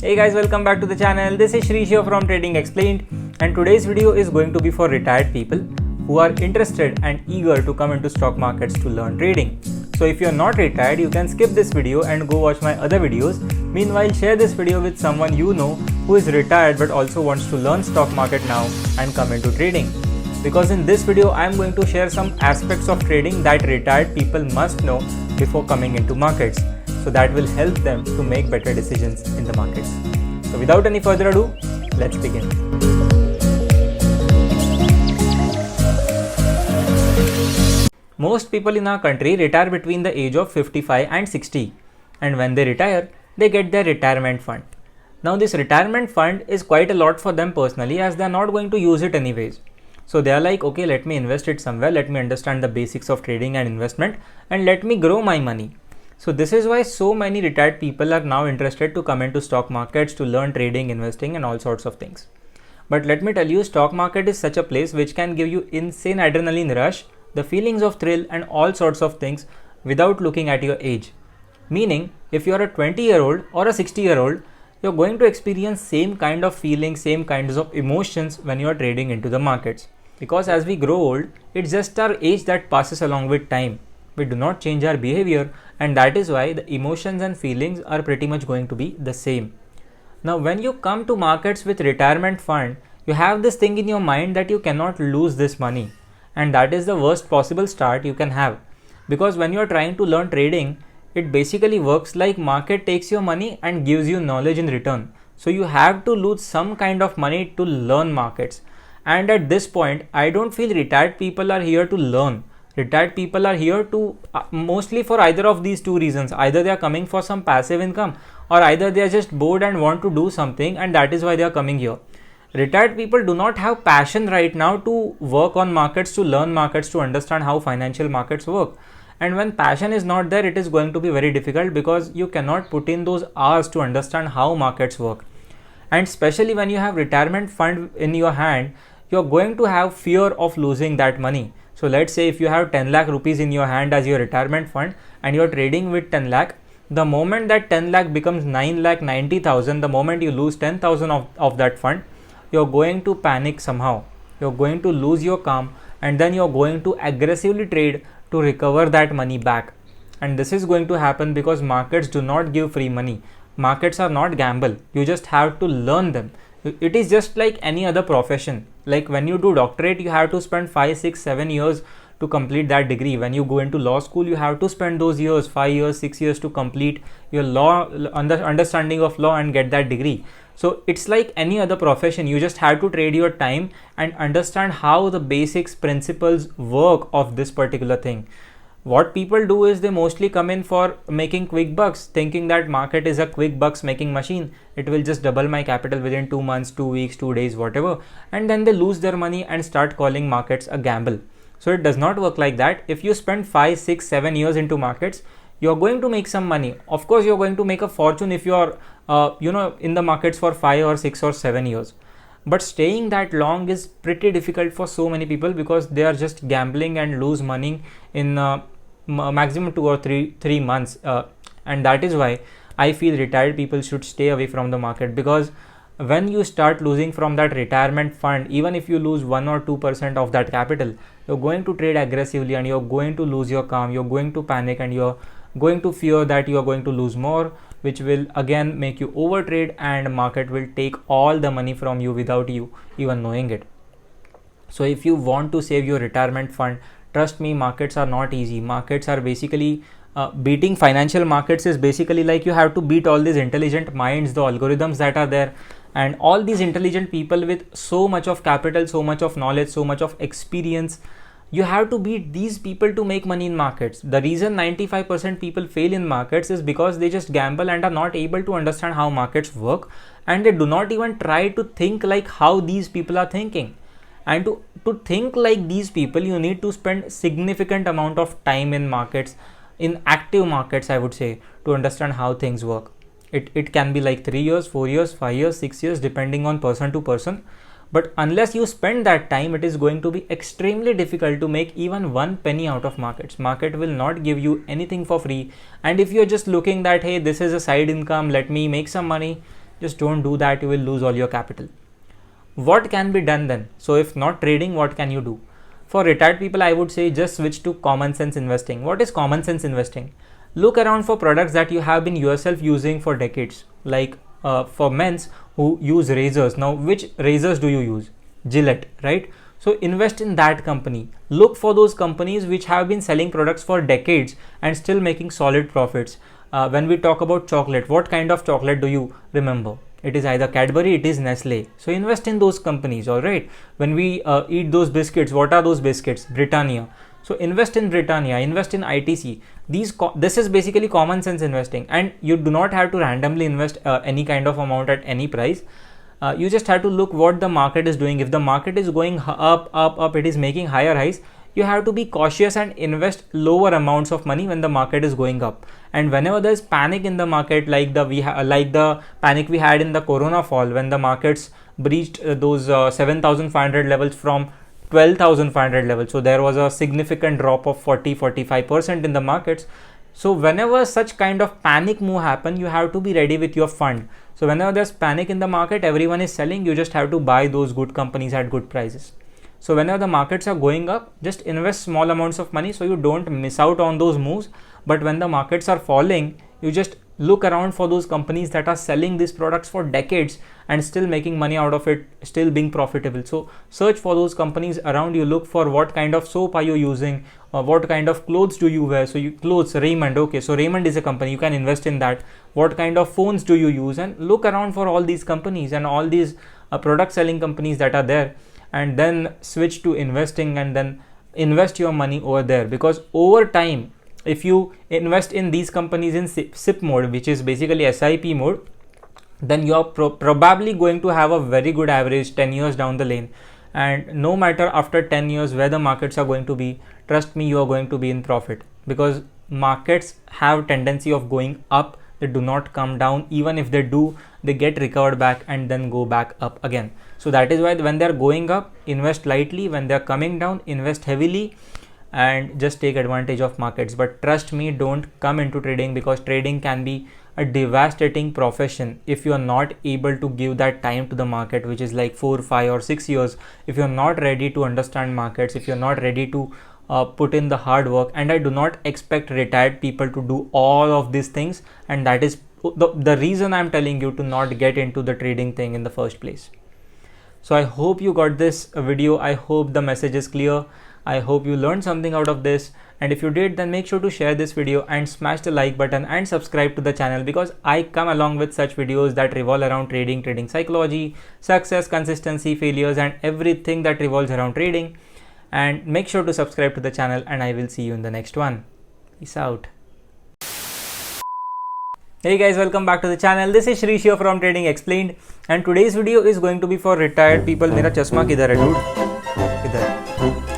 Hey guys, welcome back to the channel. This is Shri Shiva from Trading Explained, and today's video is going to be for retired people who are interested and eager to come into stock markets to learn trading. So if you're not retired, you can skip this video and go watch my other videos. Meanwhile, share this video with someone you know who is retired but also wants to learn stock market now and come into trading. Because in this video, I am going to share some aspects of trading that retired people must know before coming into markets. So that will help them to make better decisions in the markets. So without any further ado, let's begin. Most people in our country retire between the age of 55 and 60, and when they retire, they get their retirement fund. Now this retirement fund is quite a lot for them personally, as they are not going to use it anyways. So they are like, okay, let me invest it somewhere, let me understand the basics of trading and investment, and let me grow my money. So this is why so many retired people are now interested to come into stock markets to learn trading, investing and all sorts of things. But let me tell you, stock market is such a place which can give you insane adrenaline rush, the feelings of thrill and all sorts of things without looking at your age. Meaning, if you are a 20-year-old or a 60-year-old, you're going to experience same kind of feelings, same kinds of emotions when you are trading into the markets. Because as we grow old, it's just our age that passes along with time. We do not change our behavior, and that is why the emotions and feelings are pretty much going to be the same. Now when you come to markets with retirement fund, you have this thing in your mind that you cannot lose this money, and that is the worst possible start you can have. Because when you are trying to learn trading, it basically works like market takes your money and gives you knowledge in return. So you have to lose some kind of money to learn markets. And at this point, I don't feel retired people are here to learn. Retired people are here to mostly for either of these two reasons. Either they are coming for some passive income, or either they are just bored and want to do something, and that is why they are coming here. Retired people do not have passion right now to work on markets, to learn markets, to understand how financial markets work. And when passion is not there, it is going to be very difficult because you cannot put in those hours to understand how markets work. And especially when you have retirement fund in your hand, you are going to have fear of losing that money. So let's say if you have 10 lakh rupees in your hand as your retirement fund and you are trading with 10 lakh, the moment that 10 lakh becomes 9 lakh 90,000, the moment you lose 10,000 of that fund, you're going to panic somehow. You're going to lose your calm, and then you're going to aggressively trade to recover that money back. And this is going to happen because markets do not give free money. Markets are not gamble. You just have to learn them. It is just like any other profession. Like when you do doctorate, you have to spend 5, 6, 7 years to complete that degree. When you go into law school, you have to spend those years, 5 years, 6 years to complete your law understanding of law and get that degree. So it's like any other profession. You just have to trade your time and understand how the basics, principles work of this particular thing. What people do is they mostly come in for making quick bucks, thinking that market is a quick bucks making machine. It will just double my capital within 2 months, 2 weeks, 2 days, whatever. And then they lose their money and start calling markets a gamble. So it does not work like that. If you spend 5, 6, 7 years into markets, you're going to make some money. Of course, you're going to make a fortune if you're, in the markets for 5 or 6 or 7 years. But staying that long is pretty difficult for so many people because they are just gambling and lose money in maximum 2 or 3 months. And that is why I feel retired people should stay away from the market, because when you start losing from that retirement fund, even if you lose 1 or 2% of that capital, you're going to trade aggressively and you're going to lose your calm, you're going to panic, and you're going to fear that you are going to lose more, which will again make you overtrade, and market will take all the money from you without you even knowing it. So if you want to save your retirement fund, trust me, markets are not easy. Markets are basically beating financial markets is basically like you have to beat all these intelligent minds, the algorithms that are there, and all these intelligent people with so much of capital, so much of knowledge, so much of experience. You have to beat these people to make money in markets. The reason 95% people fail in markets is because they just gamble and are not able to understand how markets work, and they do not even try to think like how these people are thinking. And to think like these people, you need to spend significant amount of time in markets, in active markets, I would say, to understand how things work. It can be like 3 years, 4 years, 5 years, 6 years, depending on person to person. But unless you spend that time, it is going to be extremely difficult to make even 1 penny out of markets. Market will not give you anything for free. And if you're just looking that, hey, this is a side income, let me make some money, Just don't do that, you will lose all your capital. What can be done then? So if not trading, what can you do? For retired people, I would say just switch to common sense investing. What is common sense investing? Look around for products that you have been yourself using for decades. Like for men's who use razors. Now, which razors do you use? Gillette, right? So invest in that company. Look for those companies which have been selling products for decades and still making solid profits. When we talk about chocolate, what kind of chocolate do you remember? It is either Cadbury, it is Nestle. So invest in those companies, all right? When we eat those biscuits, what are those biscuits? Britannia. So invest in Britannia, invest in ITC. This is basically common sense investing, and you do not have to randomly invest any kind of amount at any price. You just have to look what the market is doing. If the market is going up, it is making higher highs, you have to be cautious and invest lower amounts of money when the market is going up. And whenever there's panic in the market, like the panic we had in the corona fall, when the markets breached those 7,500 levels from 12,500 levels, so there was a significant drop of 40-45% in the markets. So whenever such kind of panic move happen, you have to be ready with your fund. So whenever there's panic in the market, everyone is selling, you just have to buy those good companies at good prices. So whenever the markets are going up, just invest small amounts of money so you don't miss out on those moves. But when the markets are falling, you just look around for those companies that are selling these products for decades and still making money out of it, still being profitable. So search for those companies around you. Look for what kind of soap are you using, what kind of clothes do you wear. So clothes, Raymond, okay, so Raymond is a company, you can invest in that. What kind of phones do you use? And look around for all these companies and all these product selling companies that are there, and then switch to investing and then invest your money over there. Because over time, if you invest in these companies in SIP mode, which is basically SIP mode, then you are probably going to have a very good average 10 years down the lane. And no matter after 10 years where the markets are going to be, trust me, you are going to be in profit, because markets have tendency of going up. They do not come down. Even if they do, they get recovered back and then go back up again. So that is why when they're going up, invest lightly. When they're coming down, invest heavily and just take advantage of markets. But trust me, don't come into trading, because trading can be a devastating profession if you are not able to give that time to the market, which is like 4, 5 or 6 years. If you're not ready to understand markets, if you're not ready to put in the hard work, and I do not expect retired people to do all of these things, and that is the reason I'm telling you to not get into the trading thing in the first place. So I hope you got this video. I hope the message is clear. I hope you learned something out of this, and if you did, then make sure to share this video and smash the like button and subscribe to the channel, because I come along with such videos that revolve around trading, trading psychology, success, consistency, failures, and everything that revolves around trading. And make sure to subscribe to the channel, and I will see you in the next one. Peace out. Hey guys, welcome back to the channel. This is Shrish here from Trading Explained, and today's video is going to be for retired people. मेरा चश्मा किधर है dude? इधर.